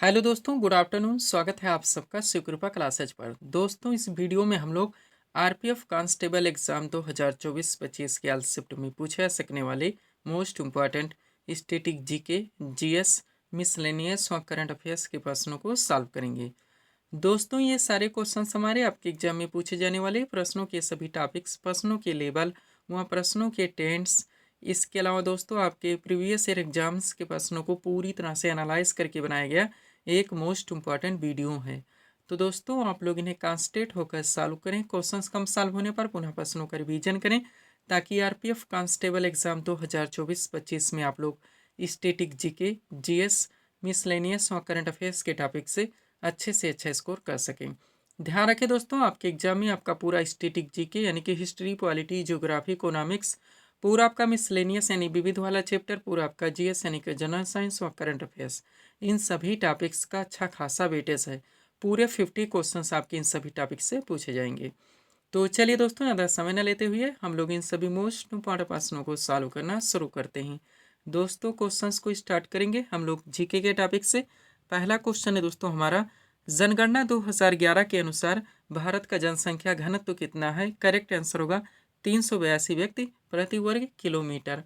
Hello दोस्तों, good afternoon. स्वागत है आप सबका शिवकृपा क्लासेज पर। दोस्तों, इस वीडियो में हम लोग आरपीएफ कांस्टेबल एग्जाम 2024-25 के आल शिफ्ट में पूछे जा सकने वाले most important static GK, GS, miscellaneous और करंट अफेयर्स के प्रश्नों को सॉल्व करेंगे। दोस्तों, ये सारे क्वेश्चन हमारे आपके एग्जाम में पूछे जाने वाले प्रश्नों के सभी टॉपिक्स, प्रश्नों के लेवल व प्रश्नों के टेंस, इसके अलावा दोस्तों आपके प्रीवियस ईयर एग्जाम्स के प्रश्नों को पूरी तरह से एनालाइज करके बनाया गया एक मोस्ट इम्पॉर्टेंट वीडियो है। तो दोस्तों, आप लोग इन्हें कॉन्सेंट्रेट होकर सॉल्व करें। क्वेश्चंस कम सॉल्व होने पर पुनः प्रश्नों का रिवीजन करें, ताकि आरपीएफ कांस्टेबल एग्जाम 2024-25 में आप लोग स्टैटिक जीके, जीएस, मिसलेनियस और करंट अफेयर्स के टॉपिक से अच्छा स्कोर कर सकें। ध्यान रखें दोस्तों, आपके एग्जाम में आपका पूरा स्टैटिक जीके यानी कि हिस्ट्री, पॉलिटी, ज्योग्राफी, इकोनॉमिक्स, पूरा आपका मिसलेनियस यानी विविध वाला चैप्टर, पूरा आपका जीएस यानी कि जनरल साइंस और करंट अफेयर्स, इन सभी टॉपिक्स का अच्छा खासा वेटेज है। पूरे 50 क्वेश्चंस आपके इन सभी टॉपिक्स से पूछे जाएंगे। तो चलिए दोस्तों, ज़्यादा समय न लेते हुए हम लोग इन सभी मोस्ट इम्पॉर्टेंट प्रश्नों को सॉल्व करना शुरू करते हैं। दोस्तों, क्वेश्चंस को स्टार्ट करेंगे हम लोग जीके के टॉपिक से। पहला क्वेश्चन है दोस्तों हमारा, जनगणना 2011 के अनुसार भारत का जनसंख्या घनत्व कितना है? करेक्ट आंसर होगा 382 व्यक्ति प्रति वर्ग किलोमीटर।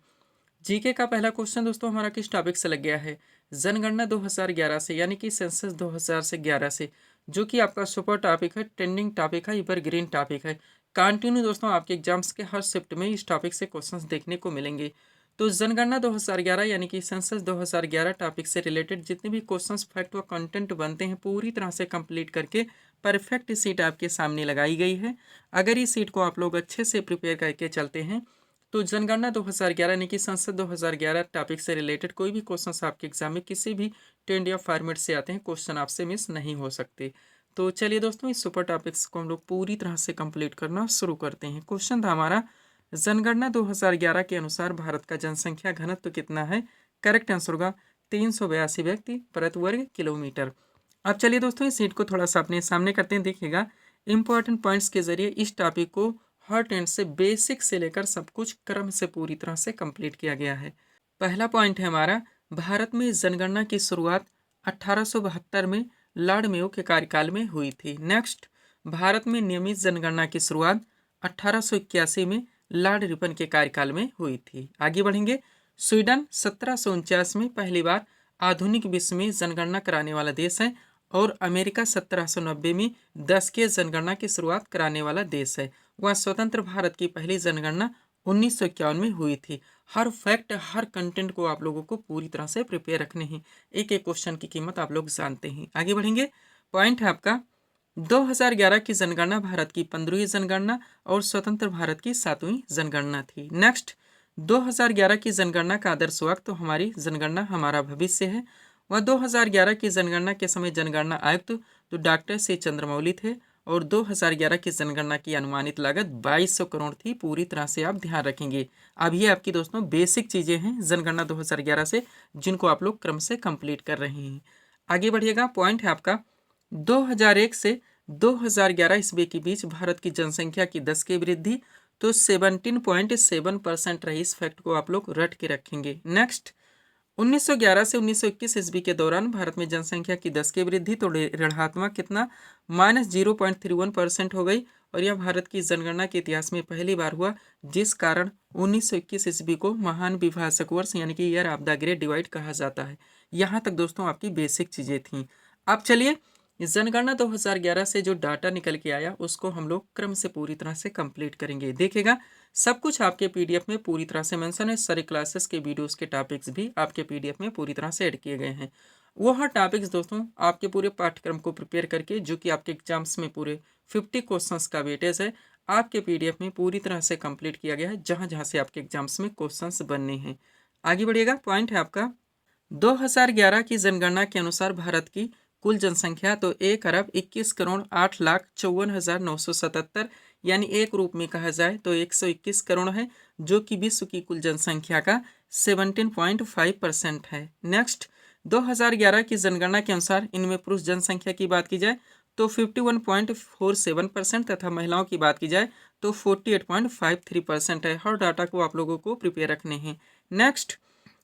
जीके का पहला क्वेश्चन दोस्तों हमारा किस टॉपिक से लग गया है? जनगणना 2011 से, यानी कि सेंसस 2011 से, जो कि आपका सुपर टॉपिक है, ट्रेंडिंग टॉपिक है, एवरग्रीन टॉपिक है। कंटिन्यू दोस्तों आपके एग्जाम्स के हर शिफ्ट में इस टॉपिक से क्वेश्चंस देखने को मिलेंगे। तो जनगणना 2011 यानी कि सेंसस 2011 टॉपिक से रिलेटेड जितने भी क्वेश्चंस, फैक्ट व कंटेंट बनते हैं, पूरी तरह से कंप्लीट करके परफेक्ट सीट आपके सामने लगाई गई है। अगर इस सीट को आप लोग अच्छे से प्रिपेयर करके चलते हैं तो जनगणना 2011 यानी कि संसद 2011 टॉपिक से रिलेटेड कोई भी क्वेश्चंस आपके एग्जाम में किसी भी ट्रेंड या फॉर्मेट से आते हैं, क्वेश्चन आपसे मिस नहीं हो सकते। तो चलिए दोस्तों, इस सुपर टॉपिक्स को हम लोग पूरी तरह से कंप्लीट करना शुरू करते हैं। क्वेश्चन था हमारा, जनगणना 2011 के अनुसार भारत का जनसंख्या घनत्व कितना है? करेक्ट आंसर होगा 382 व्यक्ति प्रति वर्ग किलोमीटर। अब चलिए दोस्तों, इस सीट को थोड़ा सा अपने सामने करते हैं। देखिएगा, इंपॉर्टेंट पॉइंट्स के जरिए इस टॉपिक को हर एंड से, बेसिक से लेकर सब कुछ क्रम से पूरी तरह से कंप्लीट किया गया है। पहला पॉइंट है हमारा, भारत में जनगणना की शुरुआत 1872 में लॉर्ड मेयो के कार्यकाल में हुई थी। नेक्स्ट, भारत में नियमित जनगणना की शुरुआत 1881 में लॉर्ड रिपन के कार्यकाल में हुई थी। आगे बढ़ेंगे, स्वीडन 1749 में पहली बार आधुनिक विश्व में जनगणना कराने वाला देश है, और अमेरिका 1790 में 10 के जनगणना की शुरुआत कराने वाला देश है। वह स्वतंत्र भारत की पहली जनगणना 1951 में हुई थी। हर फैक्ट, हर कंटेंट को आप लोगों को पूरी तरह से प्रिपेयर रखने हैं। एक एक क्वेश्चन की कीमत आप लोग जानते हैं। आगे बढ़ेंगे, पॉइंट है आपका, 2011 की जनगणना भारत की 15वीं जनगणना और स्वतंत्र भारत की 7वीं जनगणना थी। नेक्स्ट, 2011 की जनगणना का आदर्श वक्त, तो हमारी जनगणना हमारा भविष्य है। वह 2011 की जनगणना के समय जनगणना आयुक्त तो डॉक्टर सी चंद्रमौली थे, और 2011 की जनगणना की अनुमानित लागत 2200 करोड़ थी। पूरी तरह से आप ध्यान रखेंगे। अब ये आपकी दोस्तों बेसिक चीज़ें हैं जनगणना 2011 से, जिनको आप लोग क्रम से कंप्लीट कर रहे हैं। आगे बढ़िएगा, पॉइंट है आपका, 2001 से 2011 ईस्वी के बीच भारत की जनसंख्या की 10 की वृद्धि तो 17.7% रही। इस फैक्ट को आप लोग रट के रखेंगे। नेक्स्ट, 1911 से 1921 ईस्वी के दौरान भारत में जनसंख्या की 10 की वृद्धि तो ऋणात्मक कितना, -0.31% हो गई, और यह भारत की जनगणना के इतिहास में पहली बार हुआ, जिस कारण 1921 ईस्वी को महान विभाजक वर्ष यानी कि year of the great divide कहा जाता है। यहाँ तक दोस्तों आपकी बेसिक चीज़ें थीं। अब चलिए, जनगणना 2011 से जो डाटा निकल के आया उसको हम लोग क्रम से पूरी तरह से कंप्लीट करेंगे। देखिएगा, सब कुछ आपके पीडीएफ में पूरी तरह से मेंशन है। सारे क्लासेस के वीडियोस के टॉपिक्स भी आपके पीडीएफ में पूरी तरह से ऐड किए गए हैं। वो हर टॉपिक्स दोस्तों आपके पूरे पाठ्यक्रम को प्रिपेयर करके, जो कि आपके एग्जाम्स में पूरे 50 क्वेश्चंस का वेटेज है, आपके पीडीएफ में पूरी तरह से कंप्लीट किया गया है, जहाँ जहाँ से आपके एग्जाम्स में क्वेश्चंस बनने हैं। आगे बढ़िएगा, पॉइंट है आपका, 2011 की जनगणना के अनुसार भारत की कुल जनसंख्या तो 1,21,08,54,977, यानी एक रूप में कहा जाए तो 121 करोड़ है, जो कि विश्व की कुल जनसंख्या का 17.5% है। नेक्स्ट, 2011 की जनगणना के अनुसार इनमें पुरुष जनसंख्या की बात की जाए तो 51.47% तथा महिलाओं की बात की जाए तो 48.53% है। हर डाटा को आप लोगों को प्रिपेयर रखने हैं। नेक्स्ट,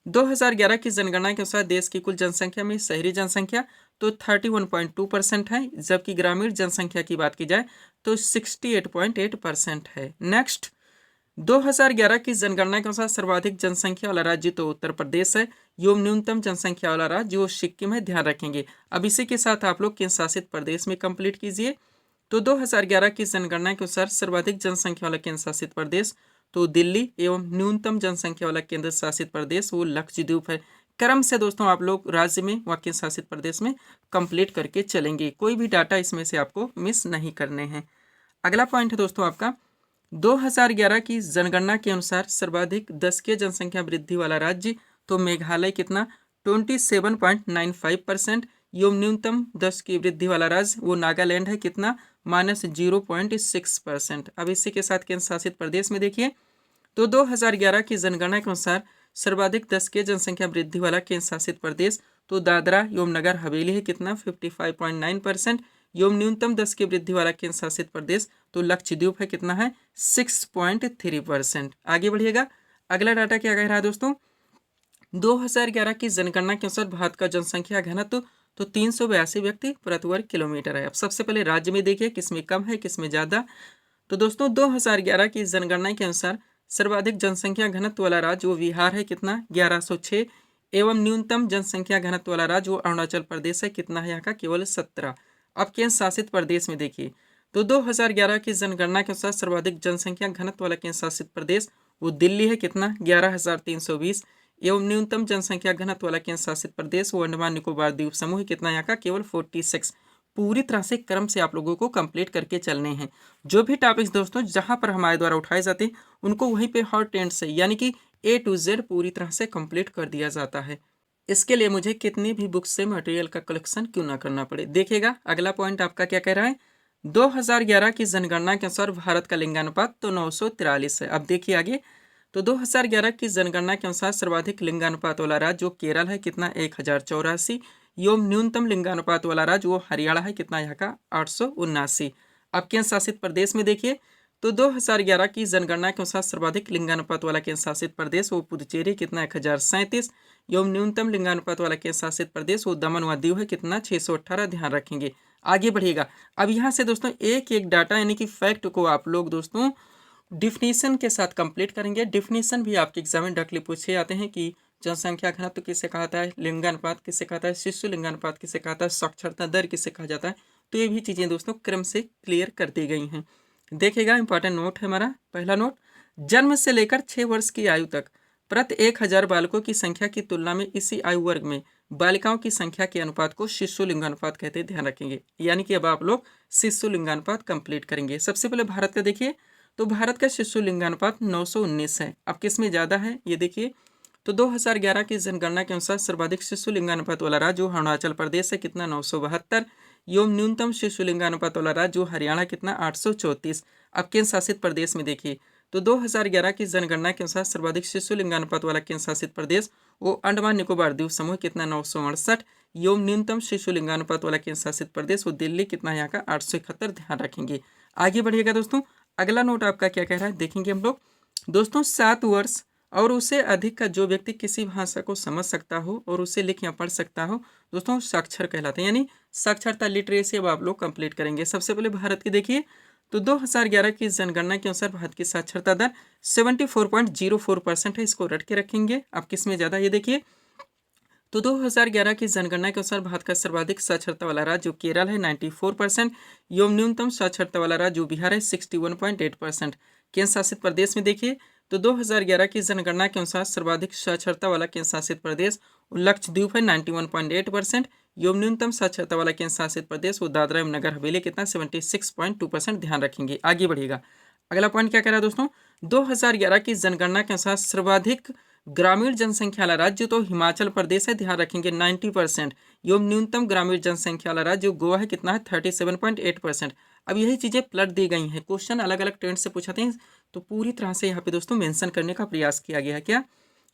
2011 की जनगणना के अनुसार देश की कुल जनसंख्या में शहरी जनसंख्या तो 31.2% है, जबकि ग्रामीण जनसंख्या की बात की जाए तो 68.8% है। नेक्स्ट, 2011 की जनगणना के अनुसार सर्वाधिक जनसंख्या वाला राज्य तो उत्तर प्रदेश है एवं न्यूनतम जनसंख्या वाला राज्य वो सिक्किम है, ध्यान रखेंगे। अब इसी के साथ आप लोग केंद्र शासित प्रदेश में कंप्लीट कीजिए। तो 2011 की जनगणना के अनुसार सर्वाधिक जनसंख्या वाला केंद्र शासित प्रदेश तो दिल्ली एवं न्यूनतम जनसंख्या वाला केंद्र शासित प्रदेश वो लक्षद्वीप है। क्रम से दोस्तों आप लोग राज्य में व केंद्र शासित प्रदेश में कंप्लीट करके चलेंगे, कोई भी डाटा इसमें से आपको मिस नहीं करने हैं। अगला पॉइंट है दोस्तों आपका 2011 की जनगणना के अनुसार सर्वाधिक दशकीय जनसंख्या वृद्धि वाला राज्य तो मेघालय कितना 27.95% एवं न्यूनतम दशकीय वृद्धि वाला राज्य वो नागालैंड है, कितना -0.6%। अब इसी के साथ केंद्र शासित प्रदेश में देखिए तो 2011 की जनगणना के अनुसार सर्वाधिक दशकीय जनसंख्या वृद्धि वाला केंद्र शासित प्रदेश तो दादरा एवं नगर हवेली है, कितना 55.9%। एवं न्यूनतम दशकीय वृद्धि वाला केंद्र शासित प्रदेश तो लक्षद्वीप है, कितना है 6.3%। आगे बढ़िएगा, अगला डाटा क्या कह रहा है दोस्तों, 2011 की जनगणना के अनुसार भारत का जनसंख्या घनत्व तो 382 व्यक्ति प्रति वर्ग किलोमीटर है। अब सबसे पहले राज्य में देखिए किसमें कम है किसमें ज़्यादा। तो दोस्तों 2011 की जनगणना के अनुसार सर्वाधिक जनसंख्या घनत्व वाला राज्य वो बिहार है, कितना 1106 एवं न्यूनतम जनसंख्या घनत्व वाला राज्य वो अरुणाचल प्रदेश है, कितना है यहाँ का केवल 17। अब केंद्र शासित प्रदेश में देखिए तो 2011 की जनगणना के अनुसार सर्वाधिक जनसंख्या घनत्व वाला केंद्र शासित प्रदेश वो दिल्ली है, कितना 11,320 एवं न्यूनतम जनसंख्या घनत्व वाला केंद्र शासित प्रदेश वो अंडमान निकोबार द्वीप समूह है, कितना यहाँ का केवल 46। पूरी तरह से क्रम से आप लोगों को कंप्लीट करके चलने हैं। जो भी टॉपिक्स दोस्तों जहाँ पर हमारे द्वारा उठाए जाते हैं उनको वहीं पे हर टेंट से यानी कि A to Z पूरी तरह से कंप्लीट कर दिया जाता है। इसके लिए मुझे कितनी भी बुक्स से मटेरियल का कलेक्शन क्यों ना करना पड़े। देखिएगा अगला पॉइंट आपका क्या कह रहा है, 2011 की जनगणना के अनुसार भारत का लिंगानुपात तो 943 है। अब देखिए आगे, तो 2011 की जनगणना के अनुसार सर्वाधिक लिंगानुपात वाला राज्य जो केरल है, कितना 1084 एवं न्यूनतम लिंगानुपात वाला राज्य वो हरियाणा है, कितना यहाँ का 879। अब केंद्र शासित प्रदेश में देखिए तो 2011 की जनगणना के अनुसार सर्वाधिक लिंगानुपात वाला केंद्र शासित प्रदेश वो पुदुचेरी, कितना 1037 एवं न्यूनतम लिंगानुपात वाला केंद्र शासित प्रदेश वो दमन व दीव है, कितना 618। ध्यान रखेंगे, आगे बढ़िएगा। अब यहाँ से दोस्तों एक एक डाटा यानी कि फैक्ट को आप लोग दोस्तों डिफिनीशन के साथ कंप्लीट करेंगे। डिफिनीशन भी आपके एग्जाम में डायरेक्टली पूछे जाते हैं कि जनसंख्या घनत्व किसे कहा जाता है, लिंगानुपात किसे कहा जाता है, शिशु लिंगानुपात किसे कहा जाता है, साक्षरता दर किसे कहा जाता है। तो ये भी चीज़ें दोस्तों क्रम से क्लियर कर दी गई हैं। देखिएगा इंपॉर्टेंट नोट है हमारा पहला नोट, जन्म से लेकर 6 वर्ष की आयु तक प्रति 1000 बालकों की संख्या की तुलना में इसी आयु वर्ग में बालिकाओं की संख्या के अनुपात को शिशु लिंगानुपात कहते हैं। ध्यान रखेंगे, यानी कि अब आप लोग शिशु लिंगानुपात कंप्लीट करेंगे। सबसे पहले भारत का देखिए तो भारत का शिशु लिंगानुपात 919 है। अब किस में ज़्यादा है ये देखिए, तो 2011 की जनगणना के अनुसार सर्वाधिक शिशु लिंगानुपात वाला राज्य अरुणाचल प्रदेश है, कितना 972 एवं न्यूनतम शिशु लिंगानुपात वाला राज्य हरियाणा, कितना 834। अब केंद्र शासित प्रदेश में देखिए तो 2011 की जनगणना के अनुसार सर्वाधिक शिशु लिंगानुपात वाला केंद्र शासित प्रदेश वो अंडमान निकोबार द्वीप समूह, कितना 968 एवं न्यूनतम शिशु लिंगानुपात वाला केंद्र शासित प्रदेश वो दिल्ली, कितना यहाँ का 871। ध्यान रखेंगे, आगे बढ़िएगा दोस्तों। अगला नोट आपका क्या कह रहा है देखेंगे हम लोग दोस्तों, 7 वर्ष और उससे अधिक का जो व्यक्ति किसी भाषा को समझ सकता हो और उसे लिख या पढ़ सकता हो दोस्तों साक्षर कहलाते हैं, यानी साक्षरता लिटरेसी अब आप लोग कंप्लीट करेंगे। सबसे पहले भारत की देखिए तो 2011 की जनगणना के अनुसार भारत की साक्षरता दर 74.04% है, इसको रट के रखेंगे। अब किस में ज़्यादा ये देखिए तो 2011 की जनगणना के अनुसार भारत का सर्वाधिक साक्षरता वाला राज्य जो केरल है 94% एवं न्यूनतम साक्षरता वाला राज्य जो बिहार है 61.8%। केंद्र शासित प्रदेश में देखिए तो 2011 की जनगणना के अनुसार सर्वाधिक साक्षरता वाला केंद्र शासित प्रदेश लक्षद्वीप है 91.8% एवं न्यूनतम साक्षरता वाला केंद्र शासित प्रदेश वो दादरा एवं नगर हवेली, कितना 76.2%। ध्यान रखेंगे, आगे बढ़िएगा। अगला पॉइंट क्या कह रहा है दोस्तों, 2011 की जनगणना के अनुसार सर्वाधिक ग्रामीण जनसंख्या वाला राज्य तो हिमाचल प्रदेश है, ध्यान रखेंगे 90% एवं न्यूनतम ग्रामीण जनसंख्या वाला राज्य गोवा है, कितना है 37.8%। अब यही चीज़ें पलट दी गई हैं, क्वेश्चन अलग अलग ट्रेंड से पूछाते हैं तो पूरी तरह से यहाँ पे दोस्तों मेंशन करने का प्रयास किया गया है। क्या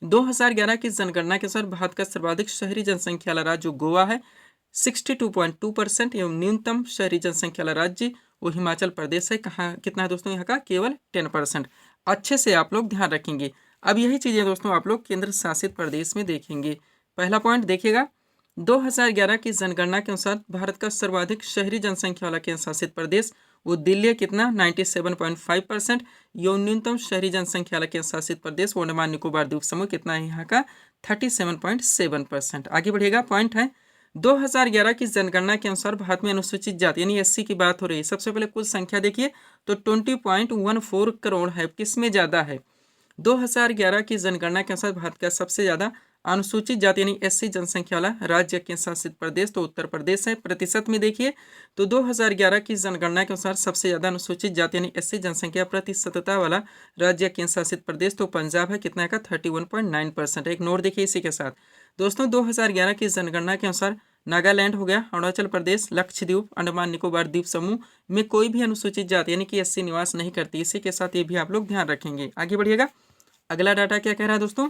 2011 की जनगणना के अनुसार भारत का सर्वाधिक शहरी जनसंख्या वाला राज्य गोवा है 62.2% एवं न्यूनतम शहरी जनसंख्या वाला राज्य वो हिमाचल प्रदेश है, कहाँ कितना है दोस्तों यहाँ का केवल 10%। अच्छे से आप लोग ध्यान रखेंगे। अब यही चीज़ें दोस्तों आप लोग केंद्र शासित प्रदेश में देखेंगे। पहला पॉइंट देखिएगा 2011 की जनगणना के अनुसार भारत का सर्वाधिक शहरी जनसंख्या वाला केंद्र शासित प्रदेश वो दिल्ली है, कितना 97.5%। न्यूनतम शहरी जनसंख्या वाला केंद्र शासित प्रदेश वो अंडमान निकोबार द्वीप समूह, कितना है यहाँ का 37.7%। आगे बढ़िएगा, पॉइंट है 2011 की जनगणना के अनुसार भारत में अनुसूचित जाति यानी एससी की बात हो रही है। सबसे पहले कुल संख्या देखिए तो 20.14 करोड़ है। किसमें ज़्यादा है? 2011 की जनगणना के अनुसार भारत का सबसे ज़्यादा अनुसूचित जाति यानी एससी जनसंख्या वाला राज्य केंद्र शासित प्रदेश तो उत्तर प्रदेश है। प्रतिशत में देखिए तो 2011 की जनगणना के अनुसार सबसे ज़्यादा अनुसूचित जाति यानी एससी जनसंख्या प्रतिशतता वाला राज्य केंद्र शासित प्रदेश तो पंजाब है, कितना का 31.9%। एक नोट देखिए इसी के साथ दोस्तों, 2011 की जनगणना के अनुसार नागालैंड हो गया, अरुणाचल प्रदेश, लक्षद्वीप, अंडमान निकोबार द्वीप समूह में कोई भी अनुसूचित जाति यानी कि एससी निवास नहीं करती। इसी के साथ ये भी आप लोग ध्यान रखेंगे। आगे बढ़िएगा, अगला डाटा क्या कह रहा है दोस्तों,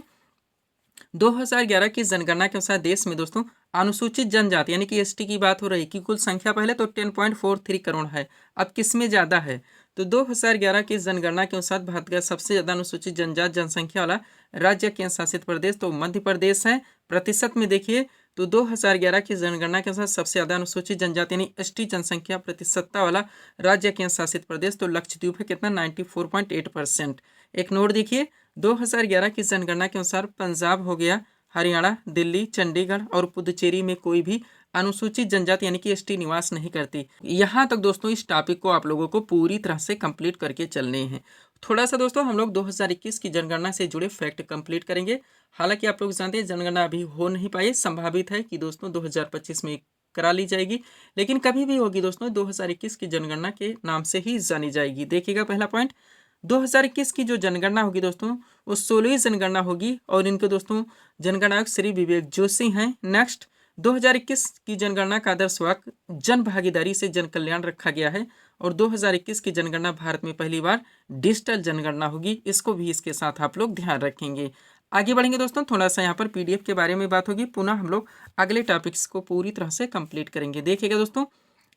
2011 की जनगणना के अनुसार देश में दोस्तों अनुसूचित जनजाति यानी कि एसटी की बात हो रही की कुल संख्या पहले तो 10.43 करोड़ है। अब किसमें ज़्यादा है? तो 2011 की जनगणना के अनुसार भारत का सबसे ज़्यादा अनुसूचित जनजाति जनसंख्या वाला राज्य केंद्र शासित प्रदेश तो मध्य प्रदेश है। प्रतिशत में देखिए तो 2011 की जनगणना के अनुसार सबसे ज़्यादा अनुसूचित जनजाति यानी एसटी जनसंख्या प्रतिशतता वाला राज्य केंद्र शासित प्रदेश तो लक्षद्वीप है, कितना 94.8%। एक नोट देखिए 2011 की जनगणना के अनुसार पंजाब हो गया, हरियाणा, दिल्ली, चंडीगढ़ और पुदुचेरी में कोई भी अनुसूचित जनजाति यानी कि एसटी निवास नहीं करती। यहाँ तक दोस्तों इस टॉपिक को आप लोगों को पूरी तरह से कंप्लीट करके चलने हैं। थोड़ा सा दोस्तों हम लोग 2021 की जनगणना से जुड़े फैक्ट कंप्लीट करेंगे। हालांकि आप लोग जानते हैं जनगणना अभी हो नहीं पाई, संभावित है कि दोस्तों 2025 में करा ली जाएगी, लेकिन कभी भी होगी दोस्तों 2021 की जनगणना के नाम से ही जानी जाएगी। देखिएगा पहला पॉइंट, 2021 की जो जनगणना होगी दोस्तों वो 16वीं जनगणना होगी और इनके दोस्तों जनगणना आयुक्त श्री विवेक जोशी हैं। नेक्स्ट, 2021 की जनगणना का आदर्श वाक्य जन भागीदारी से जन कल्याण रखा गया है और 2021 की जनगणना भारत में पहली बार डिजिटल जनगणना होगी। इसको भी इसके साथ आप लोग ध्यान रखेंगे। आगे बढ़ेंगे दोस्तों, थोड़ा सा यहाँ पर पीडीएफ के बारे में बात होगी, पुनः हम लोग अगले टॉपिक्स को पूरी तरह से कंप्लीट करेंगे। देखिएगा दोस्तों,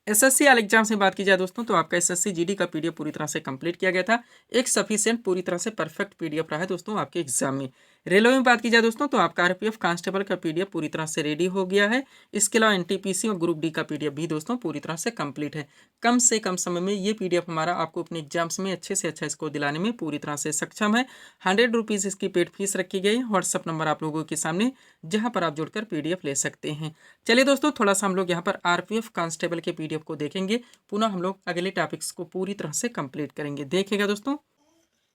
एसएससी वाले एग्जाम से बात की जाए दोस्तों तो आपका एसएससी जीडी का पीडीएफ पूरी तरह से कंप्लीट किया गया था। एक सफिशिएंट पूरी तरह से परफेक्ट पीडीएफ रहा है दोस्तों आपके एग्जाम में। रेलवे में बात की जाए दोस्तों तो आपका आरपीएफ कांस्टेबल का पीडीएफ पूरी तरह से रेडी हो गया है। इसके अलावा एनटीपीसी और ग्रुप डी का पीडीएफ भी दोस्तों पूरी तरह से कंप्लीट है। कम से कम समय में ये पीडीएफ हमारा आपको अपने एग्जाम्स में अच्छे से अच्छा स्कोर दिलाने में पूरी तरह से सक्षम है। 100 रुपीज़ इसकी पेड फीस रखी गई है। व्हाट्सअप नंबर आप लोगों के सामने जहाँ पर आप जुड़कर पीडीएफ ले सकते हैं। चलिए दोस्तों, थोड़ा सा हम लोग यहाँ पर आरपीएफ कांस्टेबल के पीडीएफ को देखेंगे, पुनः हम लोग अगले टॉपिक्स को पूरी तरह से कंप्लीट करेंगे। देखिएगा दोस्तों,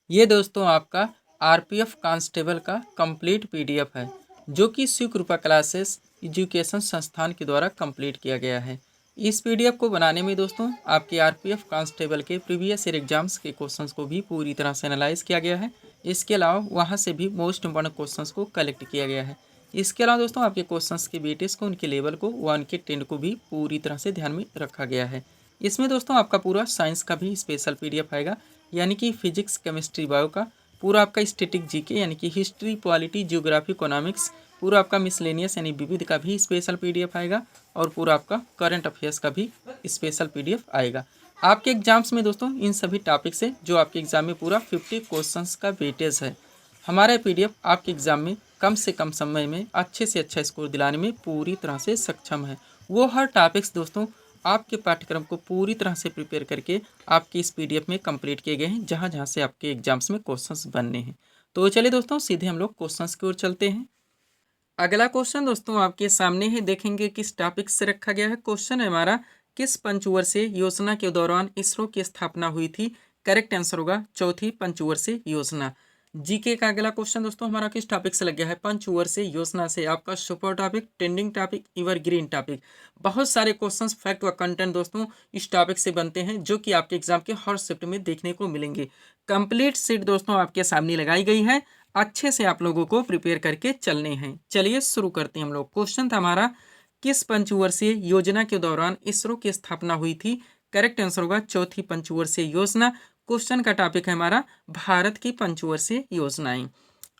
ये दोस्तों आपका आरपीएफ कांस्टेबल का कंप्लीट पीडीएफ है जो कि शिव कृपा क्लासेस एजुकेशन संस्थान के द्वारा कंप्लीट किया गया है। इस पीडीएफ को बनाने में दोस्तों आपके आरपीएफ कांस्टेबल के प्रीवियस ईयर एग्जाम्स के क्वेश्चंस को भी पूरी तरह से एनालाइज किया गया है। इसके अलावा वहाँ से भी मोस्ट इंपॉर्टेंट क्वेश्चंस को कलेक्ट किया गया है। इसके अलावा दोस्तों आपके क्वेश्चंस के वेटेज को, उनके लेवल को, 1 के 10 को भी पूरी तरह से ध्यान में रखा गया है। इसमें दोस्तों आपका पूरा साइंस का भी स्पेशल पीडीएफ आएगा, यानी कि फिजिक्स, केमिस्ट्री, बायो का पूरा आपका स्टैटिक जीके यानी कि हिस्ट्री, पॉलिटी, ज्योग्राफी, इकोनॉमिक्स, पूरा आपका मिसलेनियस यानी विविध का भी स्पेशल पीडीएफ आएगा और पूरा आपका करंट अफेयर्स का भी स्पेशल पीडीएफ आएगा। आपके एग्जाम्स में दोस्तों इन सभी टॉपिक से जो आपके एग्जाम में पूरा 50 क्वेश्चंस का वेटेज है, हमारा पीडीएफ आपके एग्जाम में कम से कम समय में अच्छे से अच्छा स्कोर दिलाने में पूरी तरह से सक्षम है। वो हर टॉपिक्स दोस्तों आपके पाठ्यक्रम को पूरी तरह से प्रिपेयर करके आपकी इस पीडीएफ में कंप्लीट किए गए हैं, जहां जहां से आपके एग्जाम्स में क्वेश्चंस बनने हैं। तो चलिए दोस्तों सीधे हम लोग क्वेश्चंस की ओर चलते हैं। अगला क्वेश्चन दोस्तों आपके सामने है, देखेंगे किस टॉपिक से रखा गया है। क्वेश्चन है हमारा, किस पंचवर्षीय योजना के दौरान इसरो की स्थापना हुई थी? करेक्ट आंसर होगा चौथी पंचवर्षीय योजना। जीके का अगला क्वेश्चन दोस्तों हमारा किस टॉपिक से लग गया है? पंचवर्षीय योजना से। आपका super topic, trending topic, evergreen topic, बहुत सारे क्वेश्चंस, फैक्ट व कंटेंट दोस्तों इस टॉपिक से बनते हैं जो कि आपके एग्जाम के हर शिफ्ट में देखने को मिलेंगे। कंप्लीट सीट दोस्तों आपके सामने लगाई गई है, अच्छे से आप लोगों को प्रिपेयर करके चलने हैं। चलिए शुरू करते हैं हम लोग। क्वेश्चन था हमारा, किस पंचवर्षीय योजना के दौरान इसरो की स्थापना हुई थी? करेक्ट आंसर होगा चौथी पंचवर्षीय योजना। क्वेश्चन का टॉपिक है हमारा भारत की पंचवर्षीय योजनाएं।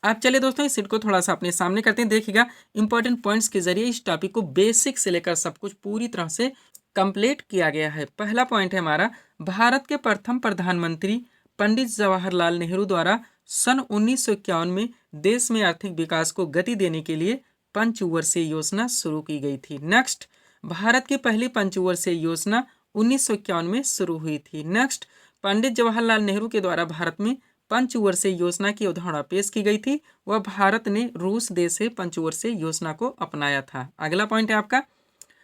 आप चलिए दोस्तों इस सीट को थोड़ा सा अपने सामने करते हैं। देखिएगा इंपॉर्टेंट पॉइंट्स के जरिए इस टॉपिक को बेसिक से लेकर सब कुछ पूरी तरह से कंप्लीट किया गया है। पहला पॉइंट है हमारा, भारत के प्रथम प्रधानमंत्री पंडित जवाहरलाल नेहरू द्वारा सन 1951 में देश में आर्थिक विकास को गति देने के लिए पंचवर्षीय योजना शुरू की गई थी। नेक्स्ट, भारत की पहली पंचवर्षीय योजना 1951 में शुरू हुई थी। नेक्स्ट, पंडित जवाहरलाल नेहरू के द्वारा भारत में पंचवर्षीय योजना की अवधारणा पेश की गई थी। वह भारत ने रूस देश से पंचवर्षीय योजना को अपनाया था। अगला पॉइंट है आपका,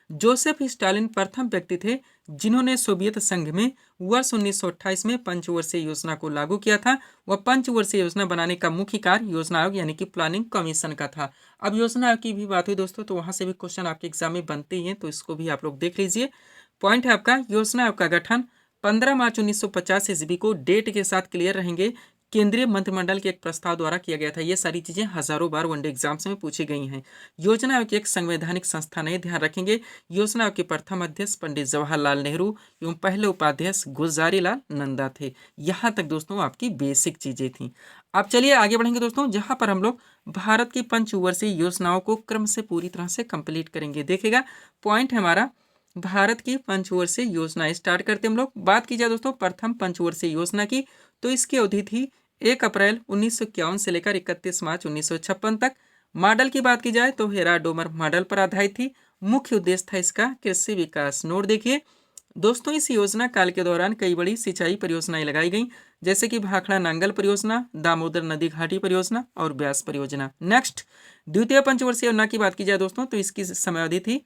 जोसेफ स्टालिन प्रथम व्यक्ति थे जिन्होंने सोवियत संघ में वर्ष 1928 में पंचवर्षीय योजना को लागू किया था। वह पंचवर्षीय योजना बनाने का मुख्य कार्य योजना आयोग यानी कि प्लानिंग कमीशन का था। अब योजना आयोग की भी बात हुई दोस्तों, तो वहां से भी क्वेश्चन आपके एग्जाम में बनते ही हैं, तो इसको भी आप लोग देख लीजिए। पॉइंट है आपका, योजना आयोग का गठन 15 मार्च 1950 ईस्वी को डेट के साथ क्लियर रहेंगे केंद्रीय मंत्रिमंडल के एक प्रस्ताव द्वारा किया गया था। ये सारी चीजें हजारों बार वनडे एग्जाम्स में पूछी गई हैं। योजना आयोग एक संवैधानिक संस्था नहीं, ध्यान रखेंगे। योजना आयोग के प्रथम अध्यक्ष पंडित जवाहरलाल नेहरू एवं पहले उपाध्यक्ष गुलजारीलाल नंदा थे। यहाँ तक दोस्तों आपकी बेसिक चीजें थी। अब चलिए आगे बढ़ेंगे दोस्तों, जहां पर हम लोग भारत की पंचवर्षीय योजनाओं को क्रम से पूरी तरह से कंप्लीट करेंगे। देखिएगा, पॉइंट है हमारा भारत की पंचवर्षीय योजना। स्टार्ट करते हम लोग। बात की जाए दोस्तों प्रथम पंचवर्षीय योजना की, तो इसकी अवधि थी 1 अप्रैल 1951 से लेकर 31 मार्च 1956 तक। मॉडल की बात की जाए तो हेरा डोमर मॉडल पर आधारित थी। मुख्य उद्देश्य था इसका कृषि विकास। नोट देखिए दोस्तों, इस योजना काल के दौरान कई बड़ी सिंचाई परियोजनाएं लगाई गई, जैसे कि भाखड़ा नांगल परियोजना, दामोदर नदी घाटी परियोजना और ब्यास परियोजना। नेक्स्ट, द्वितीय पंचवर्षीय योजना की बात की जाए दोस्तों, तो इसकी समयावधि थी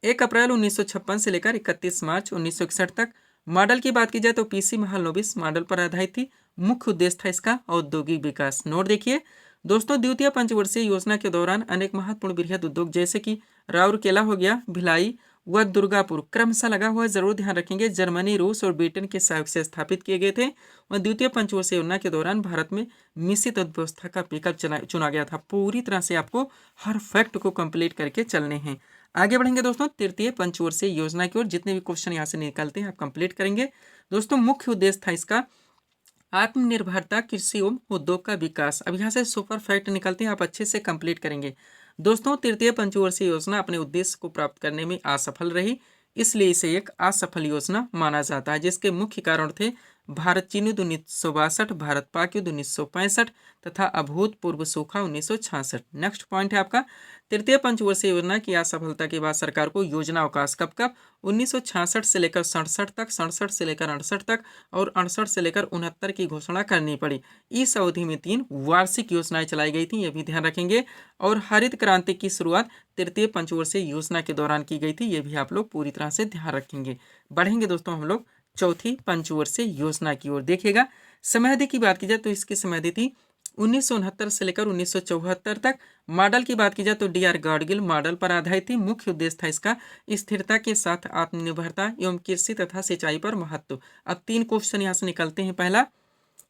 1 अप्रैल 1956 से लेकर 31 मार्च 1961 तक। मॉडल की बात की जाए तो पीसी महालनोबिस मॉडल पर आधारित थी। मुख्य उद्देश्य था इसका औद्योगिक विकास। नोट देखिए दोस्तों, द्वितीय पंचवर्षीय योजना के दौरान अनेक महत्वपूर्ण वृहद उद्योग जैसे कि राउरकेला हो गया, भिलाई व दुर्गापुर क्रमशः लगा हुआ है, जरूर ध्यान रखेंगे, जर्मनी, रूस और ब्रिटेन के सहयोग से स्थापित किए गए थे। वह द्वितीय पंचवर्षीय योजना के दौरान भारत में मिश्रित अर्थव्यवस्था का विकल्प चुना गया था। पूरी तरह से आपको हर फैक्ट को कंप्लीट करके चलने हैं। आगे बढ़ेंगे दोस्तों तृतीय पंचवर्षीय योजना की ओर। जितने भी क्वेश्चन यहाँ से निकलते हैं आप कंप्लीट करेंगे। दोस्तों मुख्य उद्देश्य था इसका आत्मनिर्भरता, कृषि एवं उद्योग का विकास। अब यहाँ से सुपर फैक्ट निकलते हैं, आप अच्छे से कंप्लीट करेंगे। दोस्तों तृतीय पंचवर्षीय योजना अपने उद्देश्य को प्राप्त करने में असफल रही, इसलिए इसे एक असफल योजना माना जाता है, जिसके मुख्य कारण थे भारत चीन युद्ध 1962, भारत पाक युद्ध 1965 तथा अभूतपूर्व सूखा 1966। नेक्स्ट पॉइंट है आपका, तृतीय पंचवर्षीय योजना की असफलता के बाद सरकार को योजना अवकाश कब 1966 से लेकर 67 तक, 67 से लेकर 68 तक और 68 से लेकर 69 की घोषणा करनी पड़ी। इस अवधि में 3 वार्षिक योजनाएं चलाई गई थी, ये भी ध्यान रखेंगे। और हरित क्रांति की शुरुआत तृतीय पंचवर्षीय योजना के दौरान की गई थी, ये भी आप लोग पूरी तरह से ध्यान रखेंगे। बढ़ेंगे दोस्तों हम लोग चौथी पंचवर्षीय योजना की ओर। देखिएगा, समयावधि की बात की जाए तो इसकी समयावधि थी 1969 से लेकर 1974 तक। मॉडल की बात की जाए तो डीआर गाडगिल मॉडल पर आधारित थी। मुख्य उद्देश्य था इसका स्थिरता के साथ आत्मनिर्भरता एवं कृषि तथा सिंचाई पर महत्व। अब 3 क्वेश्चन यहाँ से निकलते हैं। पहला,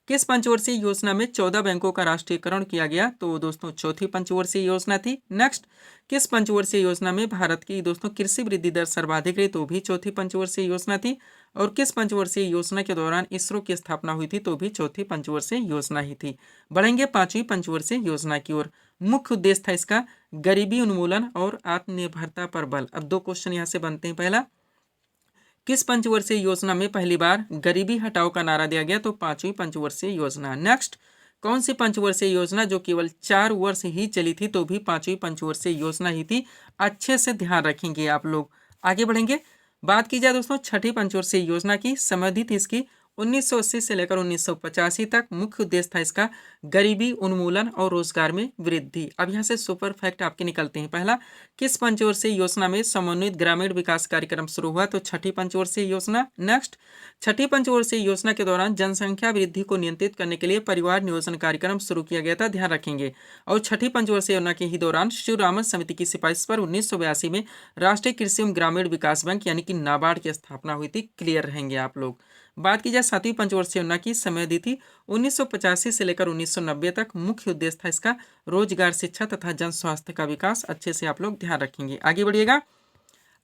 किस पंचवर्षीय योजना में 14 बैंकों का राष्ट्रीयकरण किया गया? तो दोस्तों चौथी पंचवर्षीय योजना थी। नेक्स्ट, किस पंचवर्षीय योजना में भारत की दोस्तों कृषि वृद्धि दर सर्वाधिक रही? तो भी चौथी पंचवर्षीय योजना थी। और किस पंचवर्षीय योजना के दौरान इसरो की स्थापना हुई थी? तो भी चौथी पंचवर्षीय योजना ही थी। बढ़ेंगे पांचवी पंचवर्षीय योजना की ओर। मुख्य उद्देश्य था इसका गरीबी उन्मूलन और आत्मनिर्भरता पर बल। अब 2 क्वेश्चन यहाँ से बनते हैं। पहला, किस पंचवर्षीय योजना में पहली बार गरीबी हटाओ का नारा दिया गया? तो पांचवी पंचवर्षीय योजना। नेक्स्ट, कौन सी पंचवर्षीय योजना जो केवल 4 वर्ष ही चली थी? तो भी पांचवी पंचवर्षीय योजना ही थी। अच्छे से ध्यान रखेंगे आप लोग। आगे बढ़ेंगे, बात की जाए दोस्तों छठी पंचवर्षीय योजना की। समयावधि थी इसकी 1980 से लेकर 1985 तक। मुख्य उद्देश्य था इसका गरीबी उन्मूलन और रोजगार में वृद्धि। अब यहाँ से सुपर फैक्ट आपके निकलते हैं। पहला, किस पंचवर्षीय योजना में समन्वित ग्रामीण विकास कार्यक्रम शुरू हुआ? तो छठी पंचवर्षीय योजना। नेक्स्ट, छठी पंचवर्षीय योजना के दौरान जनसंख्या वृद्धि को नियंत्रित करने के लिए परिवार नियोजन कार्यक्रम शुरू किया गया था, ध्यान रखेंगे। और छठी पंचवर्षीय योजना के ही दौरान शिवरामन समिति की सिफारिश पर 1982 में राष्ट्रीय कृषि एवं ग्रामीण विकास बैंक यानी कि नाबार्ड की स्थापना हुई थी। क्लियर रहेंगे आप लोग। बात की जाए सातवीं पंचवर्षीय योजना की। समयावधि थी 1985 से लेकर 1990 तक। मुख्य उद्देश्य था इसका रोजगार, शिक्षा तथा जन स्वास्थ्य का विकास। अच्छे से आप लोग ध्यान रखेंगे। आगे बढ़िएगा,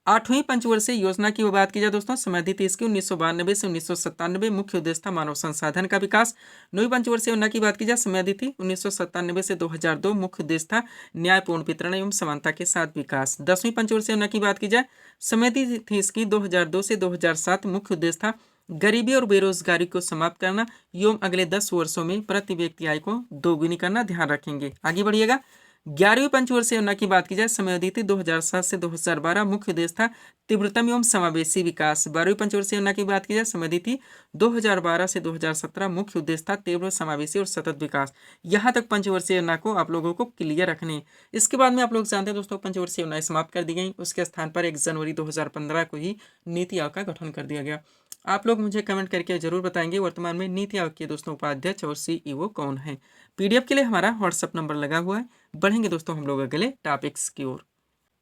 आठवीं पंचवर्षीय योजना की बात की जाए दोस्तों, समयावधि थी इसकी 1992 से 1997। मुख्य उद्देश्य था मानव संसाधन का विकास। नौवीं पंचवर्षीय योजना की बात की जाए, समयावधि थी 1997 से 2002। मुख्य उद्देश्य था न्यायपूर्ण वितरण एवं समानता के साथ विकास। 10वीं पंचवर्षीय योजना की बात की जाए, समयावधि थी इसकी 2002 से 2007। मुख्य उद्देश्य था गरीबी और बेरोजगारी को समाप्त करना एवं अगले 10 वर्षों में प्रति व्यक्ति आय को दोगुनी करना, ध्यान रखेंगे। आगे बढ़िएगा, 11वीं पंचवर्षीय योजना की बात की जाए, समयावधि थी 2007 से 2012, मुख्य उद्देश्य था तीव्रतम एवं समावेशी विकास। 12वीं पंचवर्षीय योजना की बात की जाए, समयावधि थी 2012 से 2017, मुख्य उद्देश्य था तीव्र समावेशी और सतत विकास। यहाँ तक पंचवर्षीय योजना को आप लोगों को क्लियर रखने। इसके बाद में आप लोग जानते हैं दोस्तों, पंचवर्षीय योजनाएं समाप्त कर दी गई, उसके स्थान पर 1 जनवरी 2015 को ही नीति आयोग का गठन कर दिया गया। आप लोग मुझे कमेंट करके जरूर बताएंगे वर्तमान में नीति आयोग के दोस्तों उपाध्यक्ष और सीईओ कौन है। पीडीएफ के लिए हमारा व्हाट्सएप नंबर लगा हुआ है। बढ़ेंगे दोस्तों हम लोग अगले टॉपिक्स की ओर।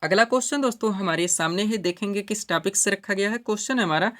अगला क्वेश्चन दोस्तों हमारे सामने है, देखेंगे किस टॉपिक से रखा गया है। क्वेश्चन है हमारा,